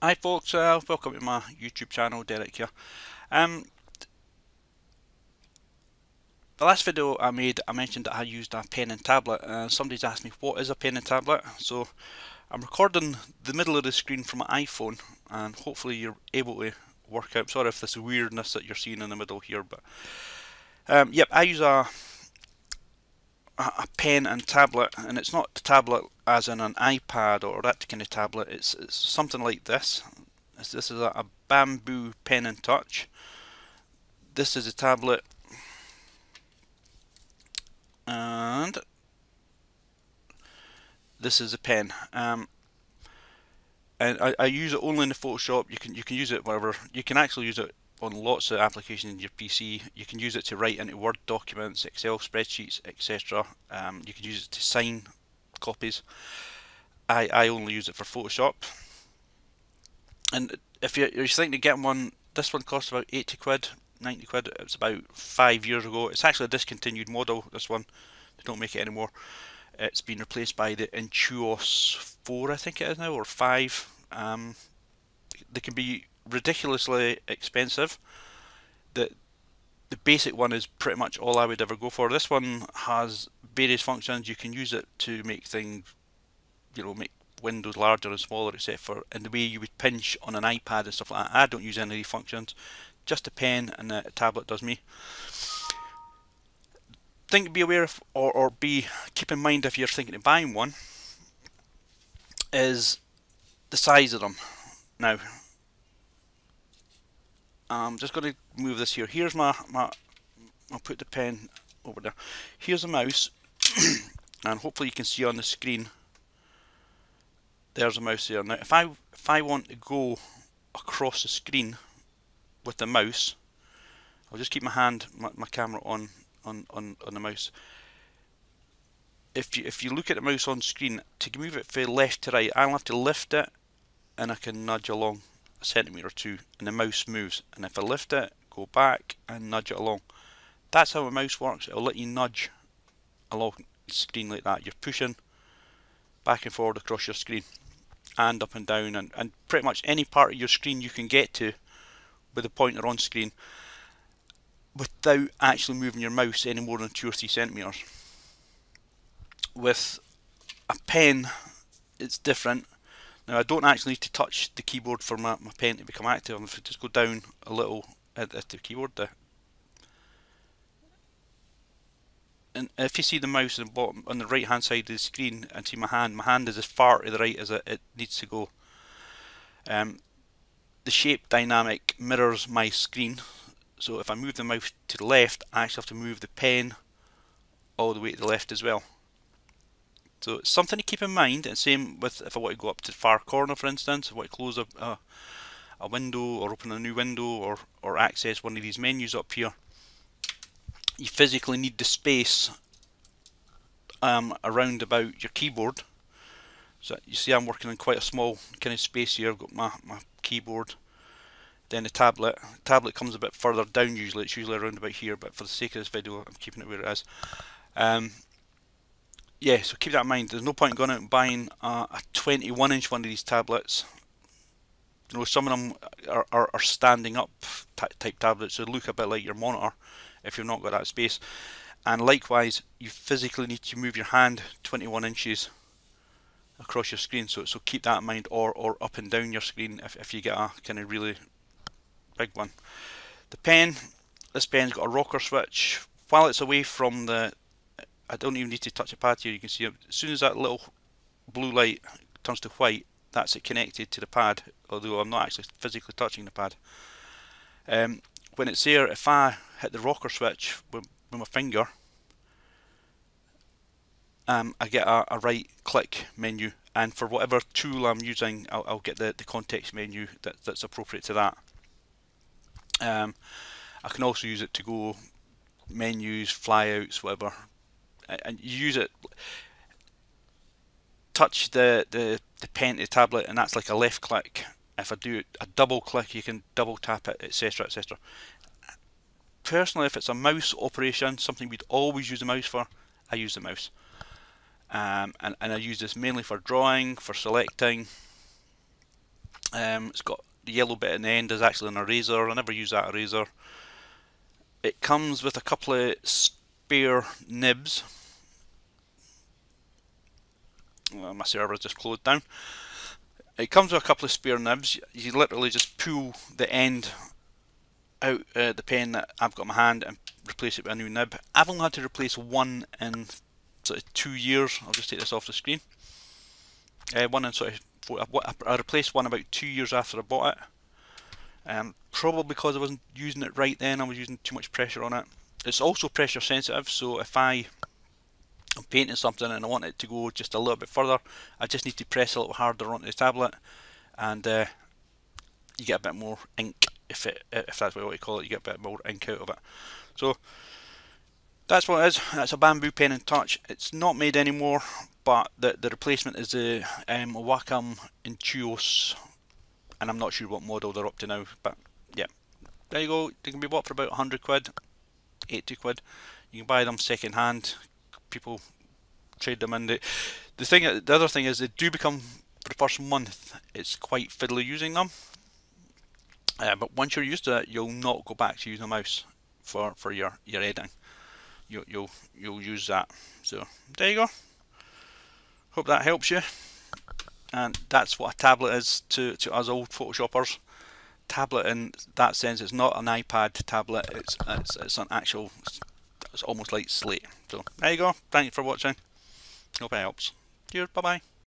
Hi folks, welcome to my YouTube channel, Derek here. The last video I made, I mentioned that I used a pen and tablet, and somebody's asked me what is a pen and tablet. So I'm recording the middle of the screen from my iPhone, and hopefully you're able to work out. Sorry if this weirdness that you're seeing in the middle here, but yep, I use a pen and tablet, and it's not the tablet as in an iPad or that kind of tablet. It's something like this. This is a bamboo pen and touch. This is a tablet, and this is a pen. And I use it only in the Photoshop. You can use it wherever. You can actually use it on lots of applications in your PC. You can use it to write into Word documents, Excel spreadsheets, etc. You can use it to sign copies. I only use it for Photoshop. And if you're thinking of getting one, this one costs about 80 quid, 90 quid. It was about 5 years ago. It's actually a discontinued model, this one. They don't make it anymore. It's been replaced by the Intuos 4, I think it is now, or 5. They can be ridiculously expensive. The basic one is pretty much all I would ever go for. This one has various functions. You can use it to make things, make windows larger and smaller, except for in the way you would pinch on an iPad and stuff like that. I don't use any of these functions. Just a pen and a tablet does me. Thing to be aware of, or keep in mind if you're thinking of buying one, is the size of them. Now, I'm just going to move this here. Here's I'll put the pen over there. Here's a mouse, and hopefully you can see on the screen. There's a mouse there. Now, if I want to go across the screen with the mouse, I'll just keep my camera on the mouse. If you look at the mouse on screen, to move it from left to right, I'll have to lift it, and I can nudge along a centimetre or two, and the mouse moves. And if I lift it, go back and nudge it along. That's how a mouse works. It'll let you nudge along the screen like that. You're pushing back and forward across your screen, and up and down, and pretty much any part of your screen you can get to with the pointer on screen without actually moving your mouse any more than 2 or 3 centimetres. With a pen, it's different. Now, I don't actually need to touch the keyboard for my pen to become active. If I just go down a little at the keyboard there, and if you see the mouse on the bottom, on the right hand side of the screen, and see my hand is as far to the right as it needs to go. The shape dynamic mirrors my screen, so if I move the mouse to the left, I actually have to move the pen all the way to the left as well. So it's something to keep in mind, and same with if I want to go up to the far corner, for instance. If I want to close a window or open a new window or access one of these menus up here, you physically need the space around about your keyboard. So you see I'm working in quite a small kind of space here. I've got my keyboard, then the tablet. The tablet comes a bit further down usually. It's usually around about here, but for the sake of this video I'm keeping it where it is. Yeah, so keep that in mind. There's no point in going out and buying a 21-inch one of these tablets. Some of them are standing up type tablets, so they look a bit like your monitor if you've not got that space. And likewise, you physically need to move your hand 21 inches across your screen, so keep that in mind, or up and down your screen if you get a kind of really big one. The pen, this pen's got a rocker switch. While it's away from I don't even need to touch the pad here. You can see as soon as that little blue light turns to white, that's it connected to the pad, although I'm not actually physically touching the pad. When it's there, if I hit the rocker switch with my finger, I get a right click menu, and for whatever tool I'm using, I'll get the context menu that's appropriate to that. I can also use it to go menus, flyouts, whatever, and you use it. Touch the pen to the tablet, and that's like a left click. If I do a double click, you can double tap it, etc., etc. Personally, if it's a mouse operation, something we'd always use the mouse for, I use the mouse. And I use this mainly for drawing, for selecting, It's got the yellow bit in the end is actually an eraser. I never use that eraser. It comes with a couple of spare nibs. Well, my server just closed down. It comes with a couple of spare nibs. You literally just pull the end out the pen that I've got in my hand and replace it with a new nib. I've only had to replace one in sort of 2 years. I'll just take this off the screen. One in sort of I replaced one about 2 years after I bought it. Probably because I wasn't using it right then. I was using too much pressure on it. It's also pressure sensitive, so if I'm painting something and I want it to go just a little bit further, I just need to press a little harder onto the tablet, and you get a bit more ink. If that's what you call it, you get a bit more ink out of it. So that's what it is. That's a Bamboo Pen and Touch. It's not made anymore, but the replacement is the Wacom Intuos, and I'm not sure what model they're up to now. But yeah, there you go. They can be bought for about 100 quid, 80 quid. You can buy them second hand. People trade them in. The other thing is they do become, for the first month, it's quite fiddly using them. But once you're used to it, you'll not go back to using a mouse for your editing. You'll use that. So there you go. Hope that helps you. And that's what a tablet is to us old Photoshoppers. Tablet in that sense, it's not an iPad tablet. It's an actual. It's almost like Slate. So there you go. Thank you for watching. Hope it helps. Cheers. Bye bye.